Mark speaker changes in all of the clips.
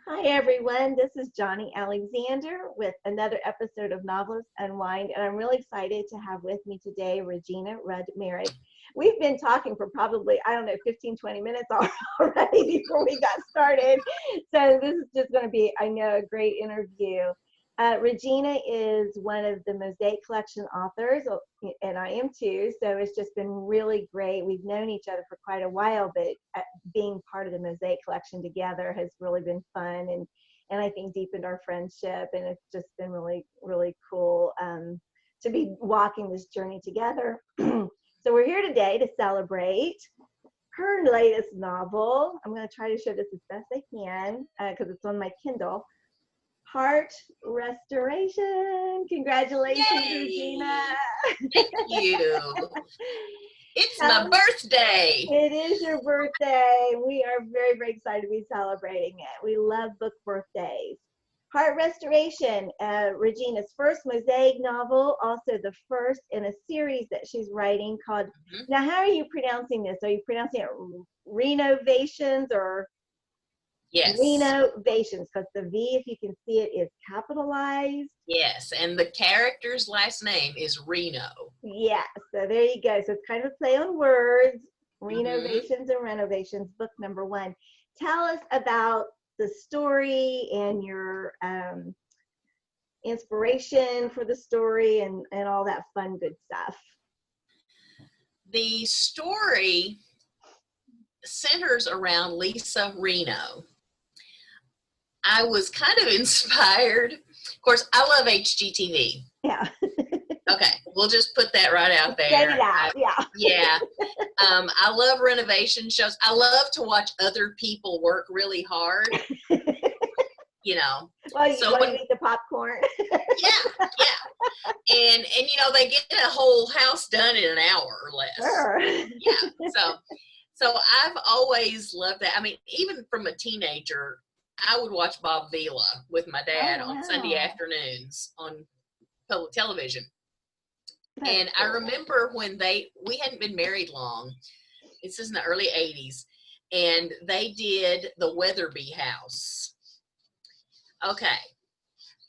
Speaker 1: Hi, everyone. This is Johnnie Alexander with another episode of Novelists Unwind, and I'm really excited to have with me today Regina Rudd Merrick. We've been talking for probably, I don't know, 15, 20 minutes already before we got started. So this is just going to be, I know, a great interview. Regina is one of the Mosaic Collection authors, and I am too. So it's just been really great. We've known each other for quite a while, but being part of the Mosaic Collection together has really been fun and I think deepened our friendship. And it's just been really, really cool to be walking this journey together. So we're here today to celebrate her latest novel. I'm going to try to show this as best I can because it's on my Kindle. Heart Restoration. Congratulations,
Speaker 2: Yay!
Speaker 1: Regina.
Speaker 2: Thank you. It's my birthday.
Speaker 1: It is your birthday. We are very, very excited to be celebrating it. We love book birthdays. Heart Restoration, Regina's first Mosaic novel, also the first in a series that she's writing called, now how are you pronouncing this? Are you pronouncing it Renovations or?
Speaker 2: Yes.
Speaker 1: Renovations, because the V, if you can see it, is capitalized.
Speaker 2: Yes, and the character's last name is Reno.
Speaker 1: Yeah, so there you go. So it's kind of a play on words. Renovations and Renovations, book number 1. Tell us about the story and your inspiration for the story and all that fun, good stuff.
Speaker 2: The story centers around Lisa Reno. I was kind of inspired. Of course, I love HGTV.
Speaker 1: Yeah.
Speaker 2: Okay, we'll just put that right out there.
Speaker 1: Get it out,
Speaker 2: yeah. I love renovation shows. I love to watch other people work really hard. You know.
Speaker 1: Well, you eat the popcorn.
Speaker 2: yeah. And you know, they get a whole house done in an hour or less.
Speaker 1: Sure.
Speaker 2: Yeah. So I've always loved that. I mean, even from a teenager, I would watch Bob Vila with my dad on Sunday afternoons on public television. And I remember when we hadn't been married long. This is in the early 80s. And they did the Weatherby House. Okay.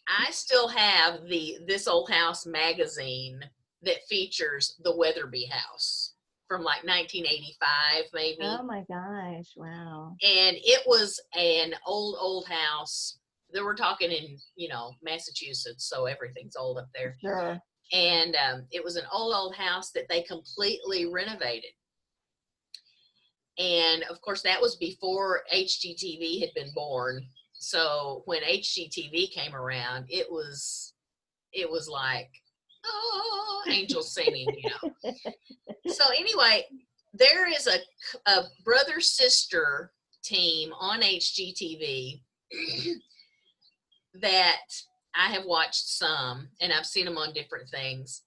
Speaker 2: I still have the This Old House magazine that features the Weatherby House from like 1985, maybe.
Speaker 1: Oh my gosh, wow.
Speaker 2: And it was an old house. They were talking in, Massachusetts, so everything's old up there.
Speaker 1: Sure.
Speaker 2: And it was an old house that they completely renovated. And of course, that was before HGTV had been born. So when HGTV came around, it was like, oh, angels singing, So anyway, there is a brother-sister team on HGTV that I have watched some, and I've seen them on different things.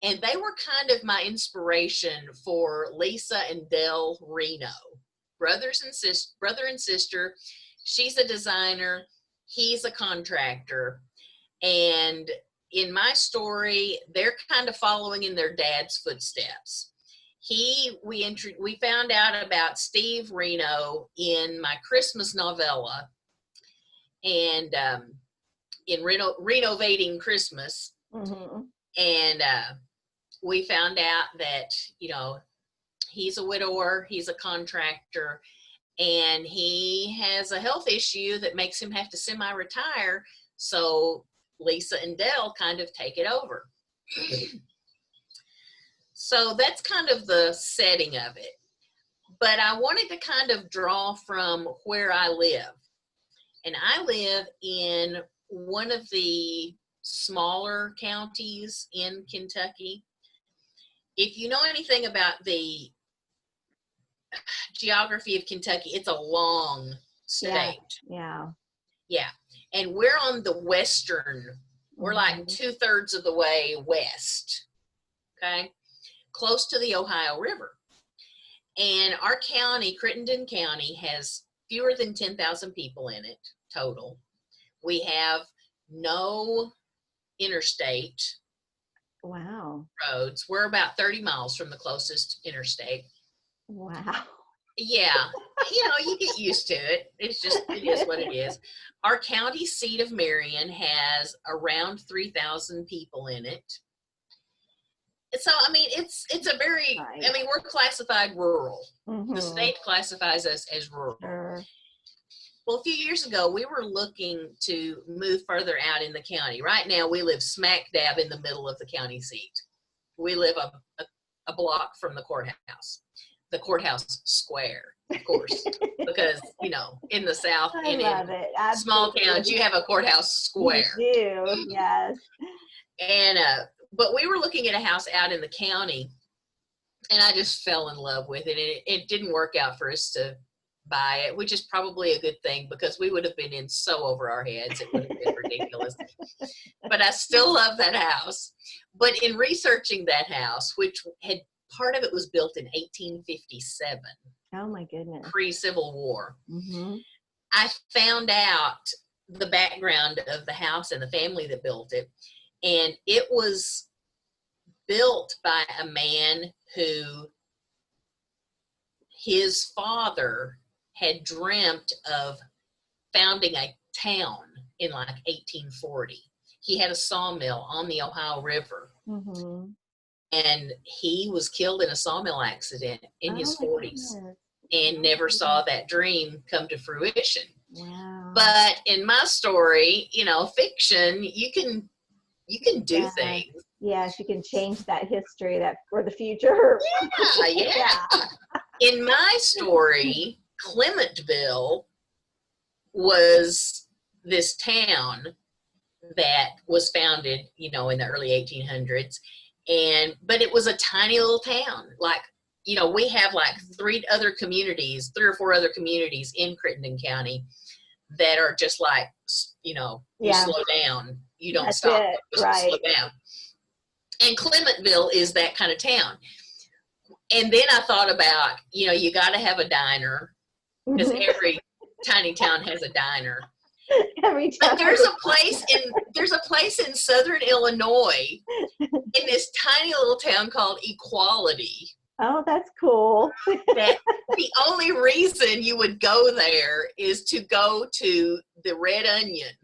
Speaker 2: And they were kind of my inspiration for Lisa and Del Reno, brother and sister. She's a designer. He's a contractor. And in my story, they're kind of following in their dad's footsteps. We found out about Steve Reno in my Christmas novella and in Reno-Vating Christmas. And we found out that, he's a widower, he's a contractor, and he has a health issue that makes him have to semi-retire. So Lisa and Del kind of take it over. So that's kind of the setting of it. But I wanted to kind of draw from where I live. And I live in one of the smaller counties in Kentucky. If you know anything about the geography of Kentucky, it's a long state.
Speaker 1: Yeah.
Speaker 2: And we're on the western, we're like 2/3 of the way west, okay, close to the Ohio River. And our county, Crittenden County, has fewer than 10,000 people in it total. We have no interstate roads. We're about 30 miles from the closest interstate.
Speaker 1: Wow.
Speaker 2: Yeah, you get used to it. It is what it is. Our county seat of Marion has around 3,000 people in it. So, I mean, it's a very,
Speaker 1: Right.
Speaker 2: I mean, we're classified rural.
Speaker 1: Mm-hmm.
Speaker 2: The state classifies us as rural.
Speaker 1: Sure.
Speaker 2: Well, a few years ago, we were looking to move further out in the county. Right now, we live smack dab in the middle of the county seat. We live a block from the courthouse square, of course, because, in the South
Speaker 1: I
Speaker 2: and
Speaker 1: love
Speaker 2: in
Speaker 1: it.
Speaker 2: small
Speaker 1: Absolutely.
Speaker 2: towns, you have a courthouse square.
Speaker 1: You do, yes.
Speaker 2: And, but we were looking at a house out in the county, and I just fell in love with it. It didn't work out for us to buy it, which is probably a good thing because we would have been in so over our heads. It would have been ridiculous. But I still love that house. But in researching that house, which part of it was built in 1857.
Speaker 1: Oh my goodness.
Speaker 2: Pre-Civil War.
Speaker 1: Mm-hmm.
Speaker 2: I found out the background of the house and the family that built it. And it was built by a man who his father had dreamt of founding a town in like 1840. He had a sawmill on the Ohio River.
Speaker 1: Mm-hmm.
Speaker 2: And he was killed in a sawmill accident in his 40s and never saw that dream come to fruition.
Speaker 1: Wow.
Speaker 2: But in my story, fiction, you can do things.
Speaker 1: Yes, you can change that history for the future.
Speaker 2: Yeah. In my story, Clementville was this town that was founded, in the early 1800s. But it was a tiny little town. Like, we have like 3 or 4 other communities in Crittenden County that are just like, you slow down. You don't stop. Just slow down. And Clementville is that kind of town. And then I thought about, you got to have a diner because every tiny town has a diner. But there's a place in southern Illinois in this tiny little town called Equality.
Speaker 1: Oh, that's cool.
Speaker 2: That the only reason you would go there is to go to the Red Onion,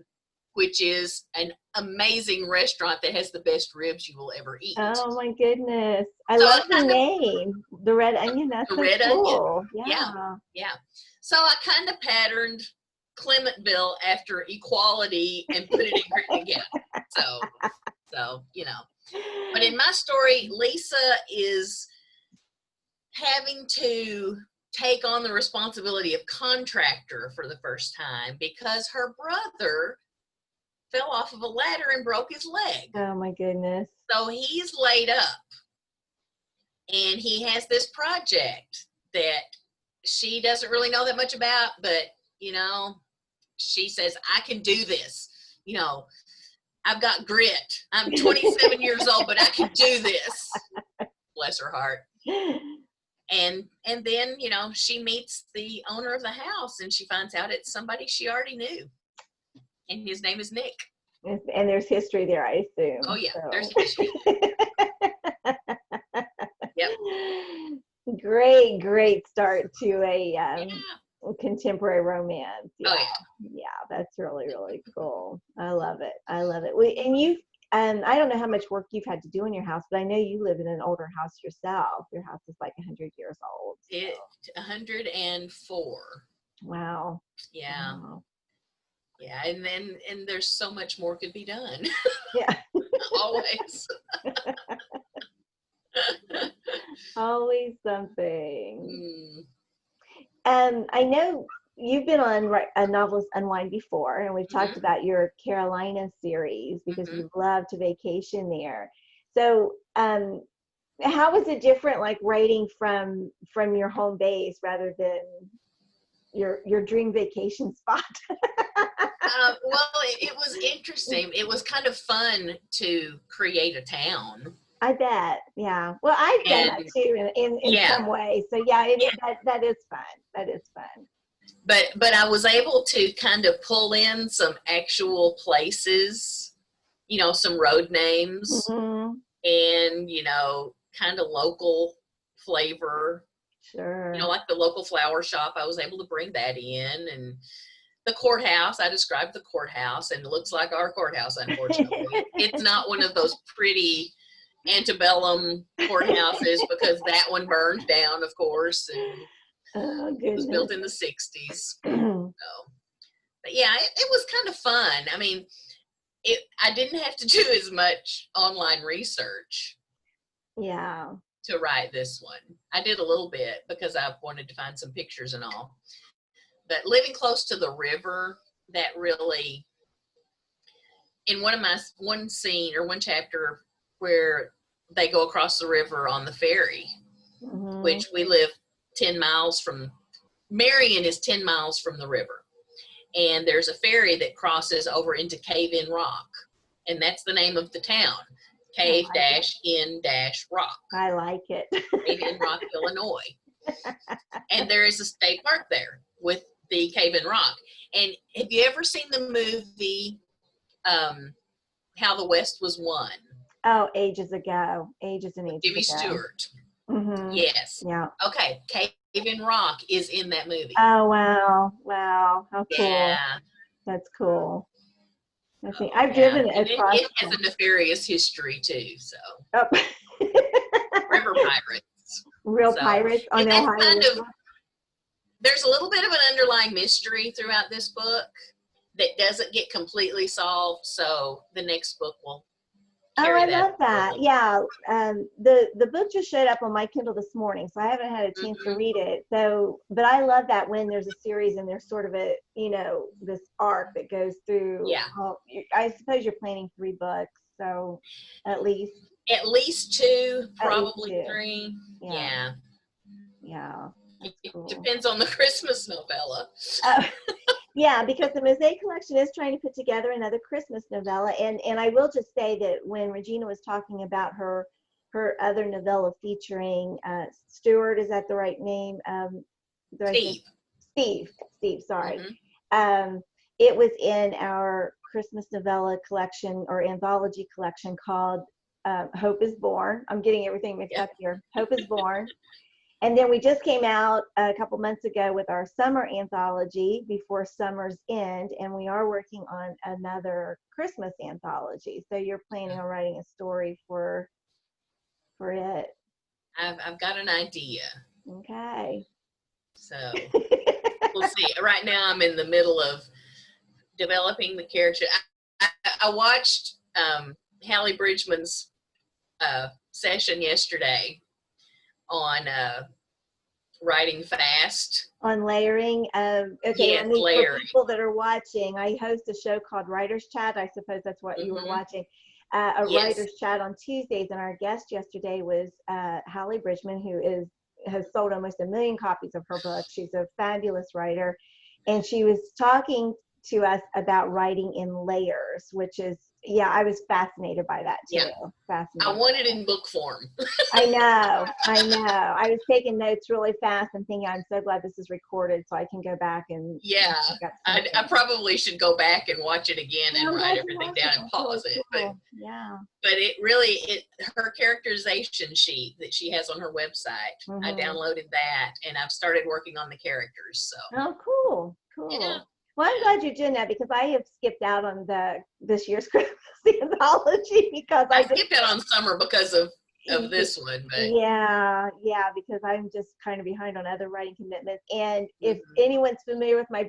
Speaker 2: which is an amazing restaurant that has the best ribs you will ever eat.
Speaker 1: Oh my goodness. I love the name. The Red Onion. That's so cool.
Speaker 2: Yeah. So I kind of patterned Clementville after Equality and put it in Crittenden County. So, But in my story, Lisa is having to take on the responsibility of contractor for the first time because her brother fell off of a ladder and broke his leg.
Speaker 1: Oh my goodness.
Speaker 2: So he's laid up. And he has this project that she doesn't really know that much about, but, she says, I can do this. I've got grit. I'm 27 years old, but I can do this. Bless her heart. And then, she meets the owner of the house and she finds out it's somebody she already knew. And his name is Nick.
Speaker 1: And there's history there, I assume.
Speaker 2: Oh, yeah, there's history. Yep.
Speaker 1: Great start to a contemporary romance. Yeah.
Speaker 2: Oh, yeah.
Speaker 1: Yeah, that's really, really cool. I love it. And I don't know how much work you've had to do in your house, but I know you live in an older house yourself. Your house is like 100 years old. So.
Speaker 2: 104.
Speaker 1: Wow.
Speaker 2: Yeah. Wow. Yeah, and there's so much more could be done.
Speaker 1: Yeah.
Speaker 2: Always.
Speaker 1: Always something. I know you've been on Novelists Unwind before, and we've talked about your Carolina series because you love to vacation there. So how was it different, like writing from your home base rather than your dream vacation spot?
Speaker 2: Well, it was interesting. It was kind of fun to create a town.
Speaker 1: I bet. Yeah. Well, I've done that too in some way. So that is fun. That is fun.
Speaker 2: But I was able to kind of pull in some actual places, some road names and, kind of local flavor.
Speaker 1: Sure.
Speaker 2: You know, like the local flower shop, I was able to bring that in, and the courthouse, I described the courthouse, and it looks like our courthouse, unfortunately. It's not one of those pretty antebellum courthouses, because that one burned down, of course, and
Speaker 1: Oh,
Speaker 2: it was built
Speaker 1: goodness.
Speaker 2: in the 60s. So, but yeah, it was kind of fun. I mean, I didn't have to do as much online research
Speaker 1: Yeah.
Speaker 2: to write this one. I did a little bit because I wanted to find some pictures and all. But living close to the river, that really, in one scene or one chapter where they go across the river on the ferry,
Speaker 1: Mm-hmm.
Speaker 2: which we live 10 miles from, Marion is 10 miles from the river. And there's a ferry that crosses over into Cave-In Rock. And that's the name of the town, Cave-In-Rock.
Speaker 1: I like it.
Speaker 2: Cave-In Rock, Illinois. And there is a state park there with the Cave-In Rock. And have you ever seen the movie How the West Was Won?
Speaker 1: Oh, ages ago. Ages and ages
Speaker 2: Jimmy
Speaker 1: ago.
Speaker 2: Stewart.
Speaker 1: Mm-hmm.
Speaker 2: Yes.
Speaker 1: Yeah.
Speaker 2: Okay. Cave-In Rock is in that movie.
Speaker 1: Oh, wow. Wow. How cool.
Speaker 2: Yeah.
Speaker 1: That's cool. I think
Speaker 2: Oh,
Speaker 1: I've driven
Speaker 2: and
Speaker 1: across.
Speaker 2: it has a nefarious history too. So
Speaker 1: Oh.
Speaker 2: river pirates.
Speaker 1: Real pirates on
Speaker 2: and that's
Speaker 1: Ohio
Speaker 2: kind
Speaker 1: River.
Speaker 2: of, there's a little bit of an underlying mystery throughout this book that doesn't get completely solved. So the next book will carry that.
Speaker 1: I love that. Yeah. The book just showed up on my Kindle this morning, so I haven't had a chance to read it. So, but I love that when there's a series and there's sort of a, you know, this arc that goes through.
Speaker 2: Yeah.
Speaker 1: I suppose you're planning 3 books, so at least
Speaker 2: 2, probably
Speaker 1: least 2.
Speaker 2: 3. Yeah.
Speaker 1: Yeah. That's cool.
Speaker 2: It depends on the Christmas novella.
Speaker 1: Yeah, because the Mosaic Collection is trying to put together another Christmas novella, and I will just say that when Regina was talking about her other novella featuring Stuart, is that the right name? Steve, sorry.
Speaker 2: Mm-hmm.
Speaker 1: It was in our Christmas novella collection or anthology collection called Hope is Born. I'm getting everything mixed up here. Hope is Born. And then we just came out a couple months ago with our summer anthology, Before Summer's End, and we are working on another Christmas anthology. So you're planning on writing a story for it.
Speaker 2: I've got an idea.
Speaker 1: Okay.
Speaker 2: So we'll see. Right now I'm in the middle of developing the character. I watched Hallie Bridgman's session yesterday on writing fast.
Speaker 1: On layering. Okay,
Speaker 2: yes, layering.
Speaker 1: For people that are watching, I host a show called Writer's Chat. I suppose that's what you were watching. Writer's Chat on Tuesdays, and our guest yesterday was Hallie Bridgman, who has sold almost 1 million copies of her book. She's a fabulous writer, and she was talking to us about writing in layers, which is, I was fascinated by that too.
Speaker 2: Yeah.
Speaker 1: Fascinated.
Speaker 2: I want it in book form.
Speaker 1: I know. I was taking notes really fast and thinking, I'm so glad this is recorded so I can go back and.
Speaker 2: Yeah. I probably should go back and watch it again and write everything down and pause it. But, but it really, her characterization sheet that she has on her website, I downloaded that and I've started working on the characters. So.
Speaker 1: Oh, cool. Yeah. Well, I'm glad you're doing that because I have skipped out on this year's Christmas anthology because
Speaker 2: I skipped out on summer because of this one. But.
Speaker 1: Yeah, because I'm just kind of behind on other writing commitments. And if anyone's familiar with my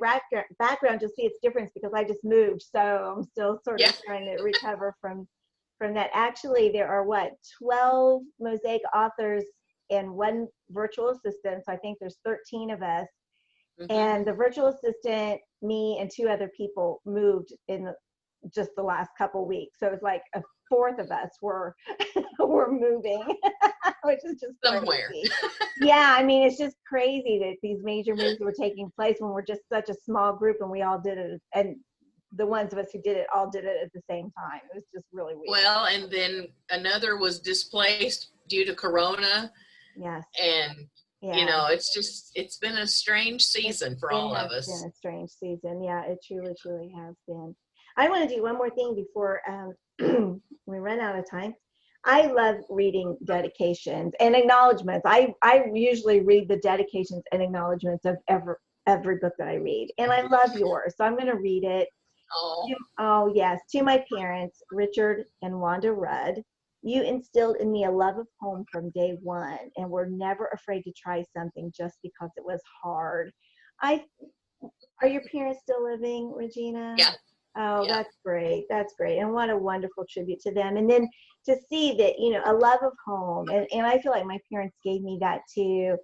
Speaker 1: background, you'll see its difference because I just moved. So I'm still sort of trying to recover from that. Actually, there are 12 Mosaic authors and 1 virtual assistant. So I think there's 13 of us. And the virtual assistant, me, and 2 other people moved in just the last couple weeks. So it was like a 4th of us were moving, which is just
Speaker 2: somewhere.
Speaker 1: Crazy. Yeah, I mean, it's just crazy that these major moves were taking place when we're just such a small group and we all did it. And the ones of us who did it all did it at the same time. It was just really weird.
Speaker 2: Well, and then another was displaced due to Corona.
Speaker 1: Yes.
Speaker 2: And you know, it's been a strange season for all of us.
Speaker 1: It's been a strange season. Yeah, it truly, truly has been. I want to do one more thing before we run out of time. I love reading dedications and acknowledgments. I usually read the dedications and acknowledgments of every book that I read. And I love yours. So I'm going to read it.
Speaker 2: Oh,
Speaker 1: Oh, yes. To my parents, Richard and Wanda Rudd, you instilled in me a love of home from day one and were never afraid to try something just because it was hard. I Are your parents still living, Regina?
Speaker 2: yeah,
Speaker 1: Oh,
Speaker 2: yeah.
Speaker 1: that's great. That's great. And what a wonderful tribute to them. And then to see that, a love of home. And I feel like my parents gave me that too.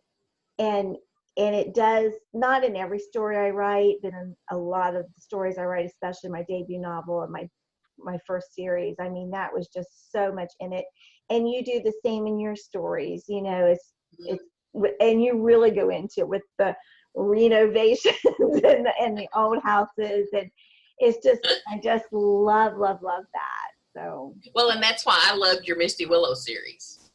Speaker 1: And it does, not in every story I write, but in a lot of the stories I write, especially my debut novel and my first series. I mean, that was just so much in it. And you do the same in your stories. It's and you really go into it with the renovations and the old houses, and it's just, I just love that. So
Speaker 2: Well, and that's why I loved your Misty Willow series,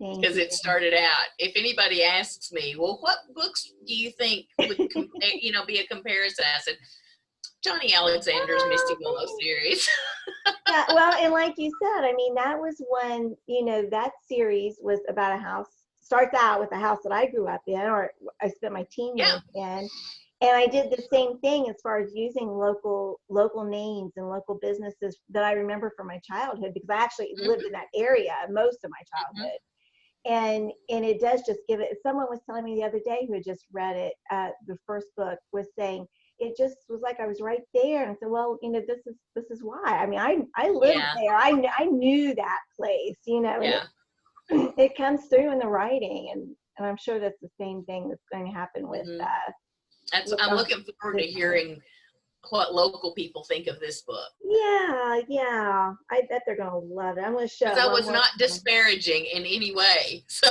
Speaker 1: thank
Speaker 2: because
Speaker 1: you.
Speaker 2: it started out. If anybody asks me, well, what books do you think would be a comparison? I said, Johnnie Alexander's Misty Willow series.
Speaker 1: Yeah, well, and like you said, I mean, that was when, that series was about a house, starts out with a house that I grew up in, or I spent my teen
Speaker 2: Yeah.
Speaker 1: years in. And I did the same thing as far as using local names and local businesses that I remember from my childhood, because I actually lived in that area most of my childhood. And it does just give it. Someone was telling me the other day who had just read it, the first book, was saying it just was like I was right there. And I said, well, this is why. I mean, I lived there. I knew that place,
Speaker 2: Yeah.
Speaker 1: and it comes through in the writing, and I'm sure that's the same thing that's going to happen with.
Speaker 2: I'm looking forward to hearing what local people think of this book.
Speaker 1: Yeah. I bet they're going to love it. I'm going to show.
Speaker 2: Because I was not disparaging in any way. So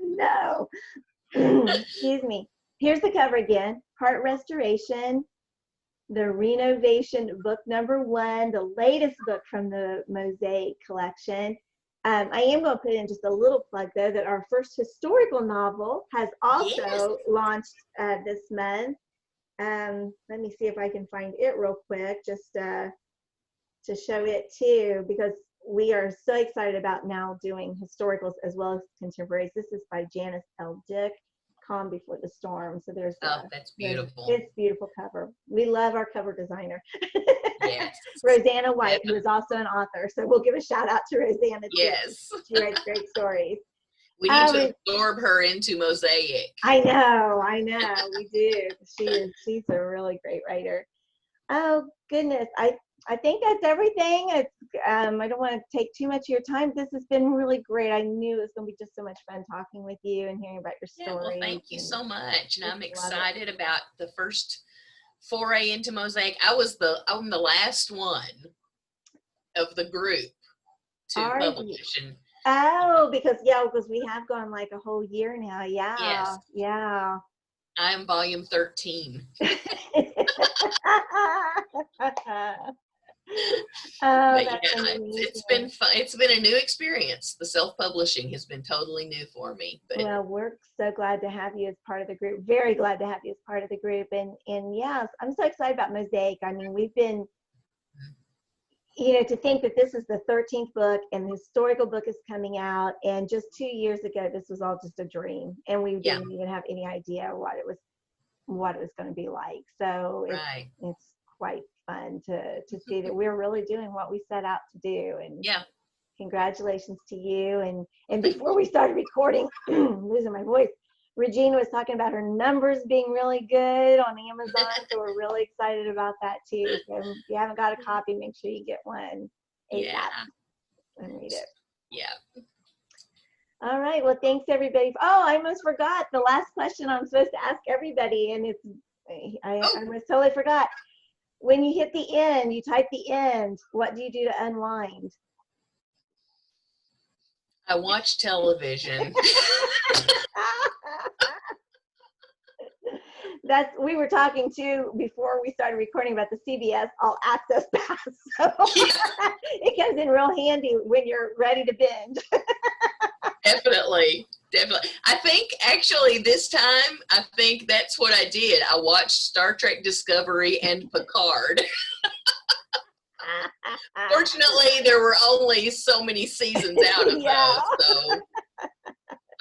Speaker 1: no. Excuse me. Here's the cover again. Heart Restoration, the Renovation book #1, the latest book from the Mosaic Collection. I am going to put in just a little plug, though, that our first historical novel has also launched this month. Let me see if I can find it real quick, just to show it too, because we are so excited about now doing historicals as well as contemporaries. This is by Janice L. Dick, Calm Before the Storm. So there's
Speaker 2: that's beautiful.
Speaker 1: It's beautiful cover. We love our cover designer.
Speaker 2: Yes.
Speaker 1: Rosanna White, who is also an author. So we'll give a shout out to Rosanna too.
Speaker 2: Yes.
Speaker 1: She writes great stories.
Speaker 2: We need to absorb her into Mosaic.
Speaker 1: I know, we do. She's a really great writer. Oh goodness, I think that's everything. I don't want to take too much of your time. This has been really great. I knew it was going to be just so much fun talking with you and hearing about your story.
Speaker 2: Well, thank you so much, and I'm excited about the first foray into Mosaic. I'm the last one of the group to publish.
Speaker 1: Oh, because we have gone like a whole year now. Yeah.
Speaker 2: Yes.
Speaker 1: Yeah.
Speaker 2: I'm volume 13. It's been fun. It's been a new experience. The self-publishing has been totally new for me.
Speaker 1: Well, we're so glad to have you as part of the group. Very glad to have you as part of the group. And yes, I'm so excited about Mosaic. I mean, we've been, to think that this is the 13th book and the historical book is coming out. And just 2 years ago, this was all just a dream. And we didn't even have any idea what it was going to be like. So it's quite fun to see that we're really doing what we set out to do. And congratulations to you. And before we started recording, losing my voice, Regina was talking about her numbers being really good on Amazon. So we're really excited about that too. So if you haven't got a copy, make sure you get one ASAP and read it.
Speaker 2: Yeah.
Speaker 1: All right. Well, thanks everybody. Oh, I almost forgot the last question I'm supposed to ask everybody, and I almost totally forgot. When you hit the end, you type the end. What do you do to unwind?
Speaker 2: I watch television.
Speaker 1: We were talking too before we started recording about the CBS All Access Pass. So it comes in real handy when you're ready to binge.
Speaker 2: Definitely. I think actually this time, I think that's what I did. I watched Star Trek Discovery and Picard. Fortunately, there were only so many seasons out of
Speaker 1: Yeah.
Speaker 2: those, so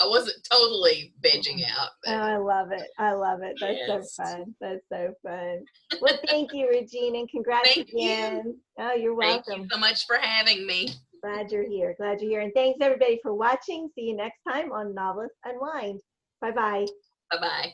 Speaker 2: I wasn't totally vegging out.
Speaker 1: Oh, I love it. I love it. That's so
Speaker 2: Yes.
Speaker 1: fun. That's so fun. Well, thank you, Regina, and congrats
Speaker 2: Thank
Speaker 1: again.
Speaker 2: you.
Speaker 1: Oh, you're
Speaker 2: Thank you
Speaker 1: welcome.
Speaker 2: so much for having me.
Speaker 1: Glad you're here. Glad you're here. And thanks everybody for watching. See you next time on Novelists Unwind. Bye-bye.
Speaker 2: Bye-bye.